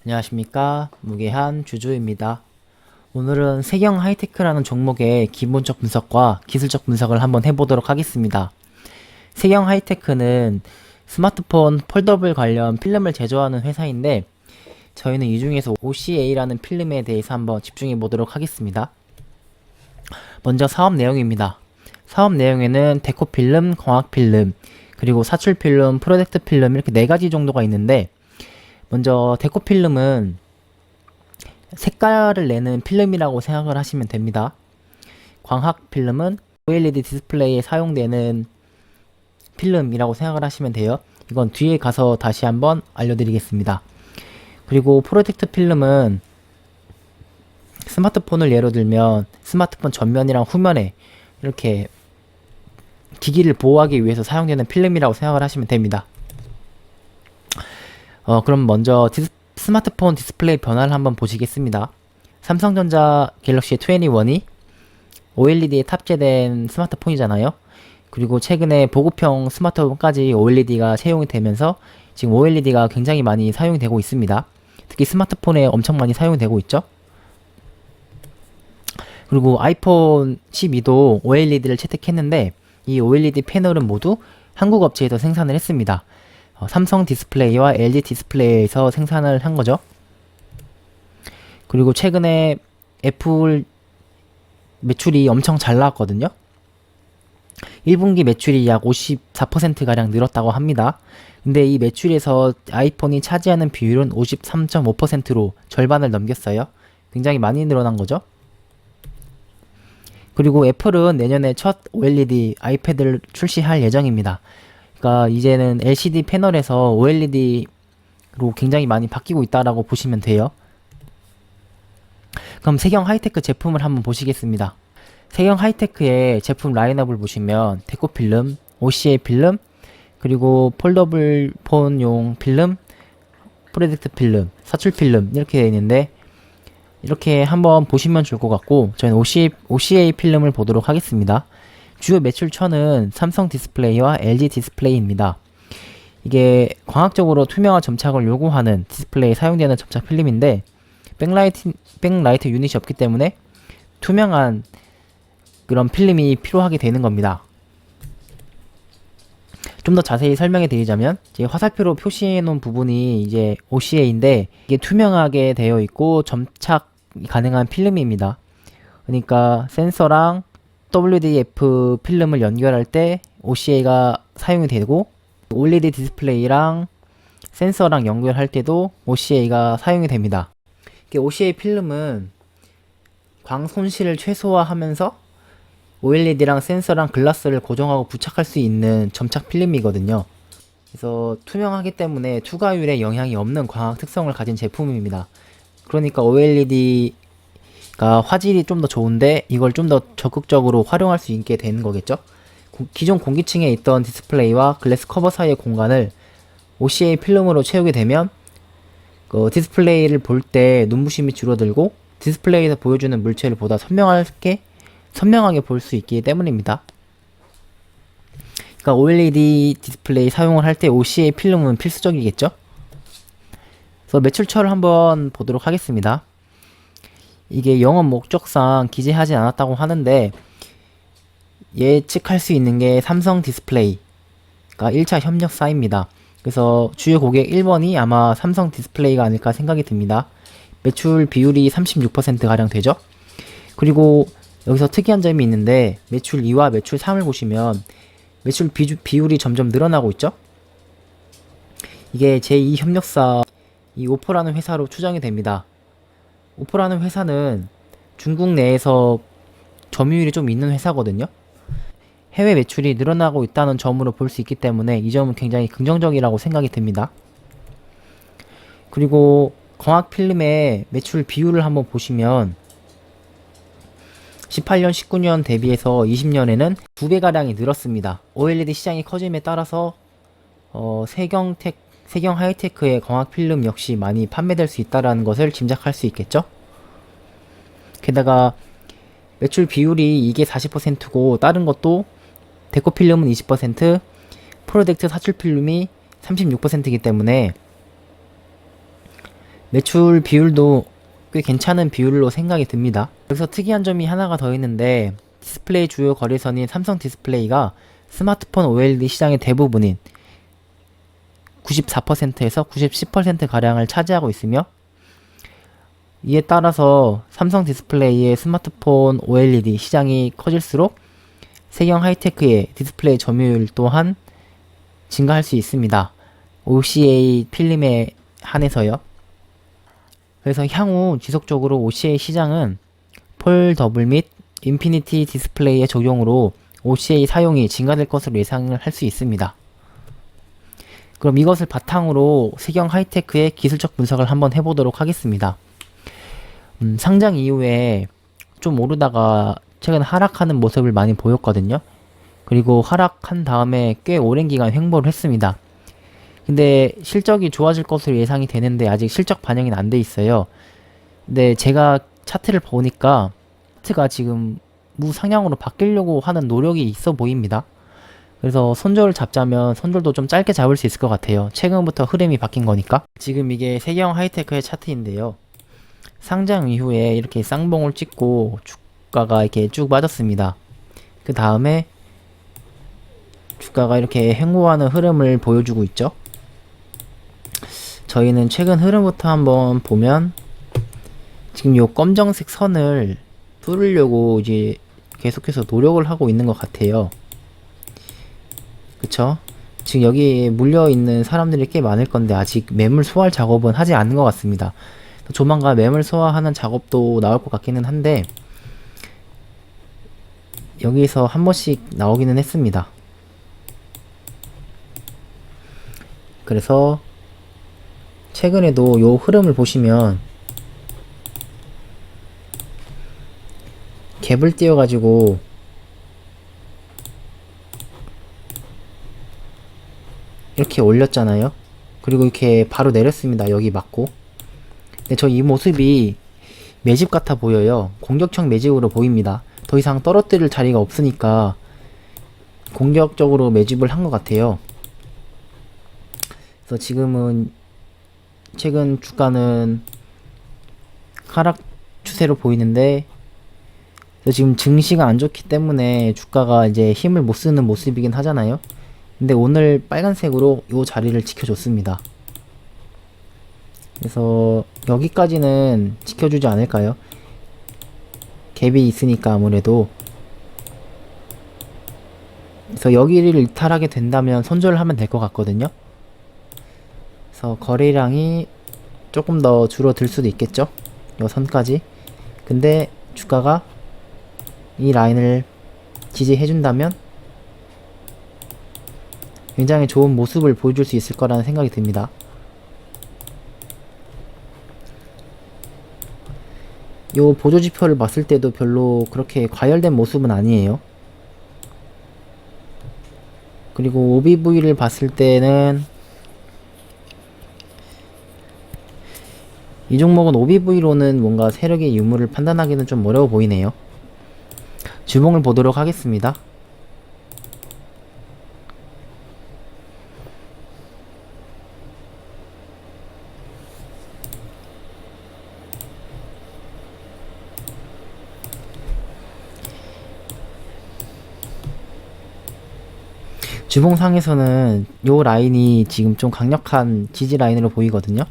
안녕하십니까, 무게한 주주입니다. 오늘은 세경 하이테크라는 종목의 기본적 분석과 기술적 분석을 한번 해보도록 하겠습니다. 세경 하이테크는 스마트폰 폴더블 관련 필름을 제조하는 회사인데, 저희는 이 중에서 OCA라는 필름에 대해서 한번 집중해 보도록 하겠습니다. 먼저 사업 내용입니다. 사업 내용에는 데코 필름, 광학 필름, 그리고 사출 필름, 프로젝트 필름 이렇게 4가지 정도가 있는데, 먼저 데코 필름은 색깔을 내는 필름이라고 생각을 하시면 됩니다. 광학 필름은 OLED 디스플레이에 사용되는 필름이라고 생각을 하시면 돼요. 이건 뒤에 가서 다시 한번 알려드리겠습니다. 그리고 프로젝트 필름은 스마트폰을 예로 들면 스마트폰 전면이랑 후면에 이렇게 기기를 보호하기 위해서 사용되는 필름이라고 생각을 하시면 됩니다. 그럼 먼저 스마트폰 디스플레이 변화를 한번 보시겠습니다. 삼성전자 갤럭시 21이 OLED에 탑재된 스마트폰이잖아요. 그리고 최근에 보급형 스마트폰까지 OLED가 채용이 되면서 지금 OLED가 굉장히 많이 사용이 되고 있습니다. 특히 스마트폰에 엄청 많이 사용이 되고 있죠. 그리고 아이폰 12도 OLED를 채택했는데 이 OLED 패널은 모두 한국 업체에서 생산을 했습니다. 삼성 디스플레이와 LG 디스플레이에서 생산을 한 거죠. 그리고 최근에 애플 매출이 엄청 잘 나왔거든요. 1분기 매출이 약 54%가량 늘었다고 합니다. 근데 이 매출에서 아이폰이 차지하는 비율은 53.5%로 절반을 넘겼어요. 굉장히 많이 늘어난 거죠. 그리고 애플은 내년에 첫 OLED 아이패드를 출시할 예정입니다. 그러니까 이제는 LCD 패널에서 OLED로 굉장히 많이 바뀌고 있다라고 보시면 돼요. 그럼 세경 하이테크 제품을 한번 보시겠습니다. 세경 하이테크의 제품 라인업을 보시면 데코 필름, OCA 필름, 그리고 폴더블 폰용 필름, 프로젝트 필름, 사출 필름 이렇게 되어 있는데 이렇게 한번 보시면 좋을 것 같고 저희는 OCA 필름을 보도록 하겠습니다. 주요 매출처는 삼성 디스플레이와 LG 디스플레이입니다. 이게 광학적으로 투명한 점착을 요구하는 디스플레이에 사용되는 점착 필름인데 백라이트 유닛이 없기 때문에 투명한 그런 필름이 필요하게 되는 겁니다. 좀 더 자세히 설명해 드리자면 이제 화살표로 표시해 놓은 부분이 이제 OCA인데 이게 투명하게 되어 있고 점착 가능한 필름입니다. 그러니까 센서랑 WDF 필름을 연결할 때 OCA가 사용이 되고 OLED 디스플레이랑 센서랑 연결할 때도 OCA가 사용이 됩니다. OCA 필름은 광 손실을 최소화하면서 OLED랑 센서랑 글라스를 고정하고 부착할 수 있는 점착 필름이거든요. 그래서 투명하기 때문에 투과율에 영향이 없는 광학 특성을 가진 제품입니다. 그러니까 OLED 화질이 좀 더 좋은데 이걸 좀 더 적극적으로 활용할 수 있게 되는 거겠죠. 기존 공기층에 있던 디스플레이와 글래스 커버 사이의 공간을 OCA 필름으로 채우게 되면 디스플레이를 볼 때 눈부심이 줄어들고 디스플레이에서 보여주는 물체를 보다 선명하게 볼 수 있기 때문입니다. 그러니까 OLED 디스플레이 사용을 할 때 OCA 필름은 필수적이겠죠. 그래서 매출처를 한번 보도록 하겠습니다. 이게 영업 목적상 기재하지 않았다고 하는데 예측할 수 있는 게 삼성 디스플레이가 1차 협력사입니다. 그래서 주요 고객 1번이 아마 삼성 디스플레이가 아닐까 생각이 듭니다. 매출 비율이 36%가량 되죠. 그리고 여기서 특이한 점이 있는데 매출 2와 매출 3을 보시면 매출 비율이 점점 늘어나고 있죠. 이게 제2 협력사 이 오포라는 회사로 추정이 됩니다. 오포라는 회사는 중국 내에서 점유율이 좀 있는 회사거든요. 해외 매출이 늘어나고 있다는 점으로 볼 수 있기 때문에 이 점은 굉장히 긍정적이라고 생각이 듭니다. 그리고 광학 필름의 매출 비율을 한번 보시면 18년, 19년 대비해서 20년에는 2배가량이 늘었습니다. OLED 시장이 커짐에 따라서 세경 하이테크의 광학 필름 역시 많이 판매될 수 있다는 것을 짐작할 수 있겠죠? 게다가 매출 비율이 이게 40%고 다른 것도 데코 필름은 20%, 프로젝트 사출 필름이 36%이기 때문에 매출 비율도 꽤 괜찮은 비율로 생각이 듭니다. 여기서 특이한 점이 하나가 더 있는데, 디스플레이 주요 거래선인 삼성 디스플레이가 스마트폰 OLED 시장의 대부분인 94%에서 97%가량을 차지하고 있으며, 이에 따라서 삼성 디스플레이의 스마트폰 OLED 시장이 커질수록 세경 하이테크의 디스플레이 점유율 또한 증가할 수 있습니다. OCA 필름에 한해서요. 그래서 향후 지속적으로 OCA 시장은 폴더블 및 인피니티 디스플레이의 적용으로 OCA 사용이 증가될 것으로 예상을 할 수 있습니다. 그럼 이것을 바탕으로 세경 하이테크의 기술적 분석을 한번 해보도록 하겠습니다. 상장 이후에 좀 오르다가 최근 하락하는 모습을 많이 보였거든요. 그리고 하락한 다음에 꽤 오랜 기간 횡보를 했습니다. 근데 실적이 좋아질 것으로 예상이 되는데 아직 실적 반영이 안 돼 있어요. 근데 제가 차트를 보니까 차트가 지금 무상향으로 바뀌려고 하는 노력이 있어 보입니다. 그래서 손절을 잡자면 손절도 좀 짧게 잡을 수 있을 것 같아요. 최근부터 흐름이 바뀐 거니까. 지금 이게 세경 하이테크의 차트인데요. 상장 이후에 이렇게 쌍봉을 찍고 주가가 이렇게 쭉 빠졌습니다. 그 다음에 주가가 이렇게 횡보하는 흐름을 보여주고 있죠. 저희는 최근 흐름부터 한번 보면 지금 요 검정색 선을 뚫으려고 이제 계속해서 노력을 하고 있는 것 같아요. 그쵸? 지금 여기 물려있는 사람들이 꽤 많을 건데 아직 매물 소화 작업은 하지 않은 것 같습니다. 조만간 매물 소화하는 작업도 나올 것 같기는 한데 여기서 한 번씩 나오기는 했습니다. 그래서 최근에도 요 흐름을 보시면 갭을 띄워가지고 이렇게 올렸잖아요. 그리고 이렇게 바로 내렸습니다. 여기 맞고. 근데 저 이 모습이 매집 같아 보여요. 공격형 매집으로 보입니다. 더 이상 떨어뜨릴 자리가 없으니까 공격적으로 매집을 한 것 같아요. 그래서 지금은 최근 주가는 하락 추세로 보이는데 지금 증시가 안 좋기 때문에 주가가 이제 힘을 못 쓰는 모습이긴 하잖아요. 근데 오늘 빨간색으로 이 자리를 지켜줬습니다. 그래서 여기까지는 지켜주지 않을까요? 갭이 있으니까 아무래도. 그래서 여기를 이탈하게 된다면 손절을 하면 될 것 같거든요. 그래서 거래량이 조금 더 줄어들 수도 있겠죠. 이 선까지. 근데 주가가 이 라인을 지지해준다면 굉장히 좋은 모습을 보여줄 수 있을 거라는 생각이 듭니다. 요 보조지표를 봤을 때도 별로 그렇게 과열된 모습은 아니에요. 그리고 OBV를 봤을 때는 이 종목은 OBV로는 뭔가 세력의 유무를 판단하기는 좀 어려워 보이네요. 주봉을 보도록 하겠습니다. 주봉상에서는 요 라인이 지금 좀 강력한 지지 라인으로 보이거든요.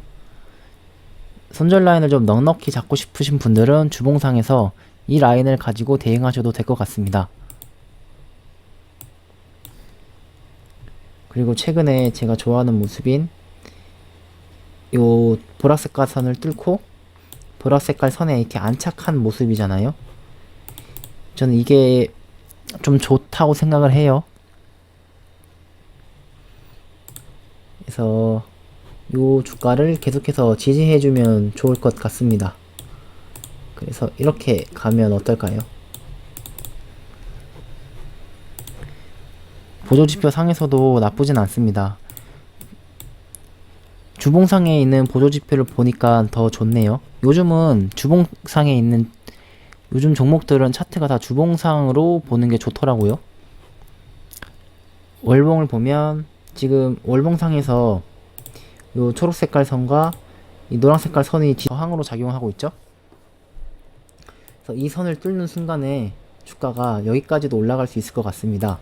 손절 라인을 좀 넉넉히 잡고 싶으신 분들은 주봉상에서 이 라인을 가지고 대응하셔도 될 것 같습니다. 그리고 최근에 제가 좋아하는 모습인 요 보라색깔 선을 뚫고 보라색깔 선에 이렇게 안착한 모습이잖아요. 저는 이게 좀 좋다고 생각을 해요. 그래서 요 주가를 계속해서 지지해주면 좋을 것 같습니다. 그래서 이렇게 가면 어떨까요? 보조지표 상에서도 나쁘진 않습니다. 주봉상에 있는 보조지표를 보니까 더 좋네요. 요즘은 주봉상에 있는 요즘 종목들은 차트가 다 주봉상으로 보는 게 좋더라고요. 월봉을 보면 지금 월봉상에서 요 초록색깔 선과 이 노란 색깔 선이 저항으로 작용하고 있죠. 그래서 이 선을 뚫는 순간에 주가가 여기까지도 올라갈 수 있을 것 같습니다.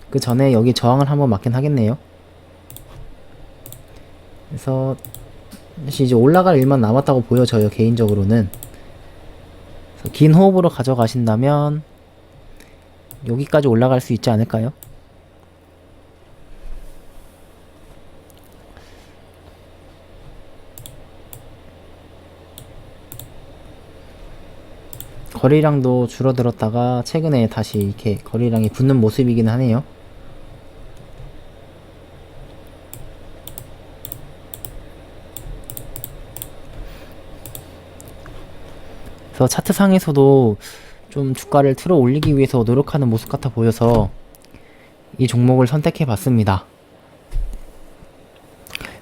그 전에 여기 저항을 한번 맞긴 하겠네요. 그래서 다시 이제 올라갈 일만 남았다고 보여져요, 개인적으로는. 그래서 긴 호흡으로 가져가신다면 여기까지 올라갈 수 있지 않을까요? 거래량도 줄어들었다가 최근에 다시 이렇게 거래량이 붙는 모습이긴 하네요. 그래서 차트상에서도 좀 주가를 틀어 올리기 위해서 노력하는 모습 같아 보여서 이 종목을 선택해 봤습니다.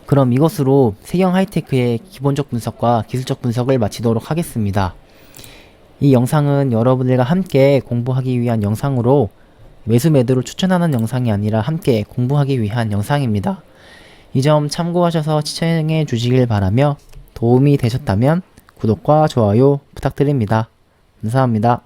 그럼 이것으로 세경 하이테크의 기본적 분석과 기술적 분석을 마치도록 하겠습니다. 이 영상은 여러분들과 함께 공부하기 위한 영상으로 매수 매도를 추천하는 영상이 아니라 함께 공부하기 위한 영상입니다. 이 점 참고하셔서 시청해 주시길 바라며 도움이 되셨다면 구독과 좋아요 부탁드립니다. 감사합니다.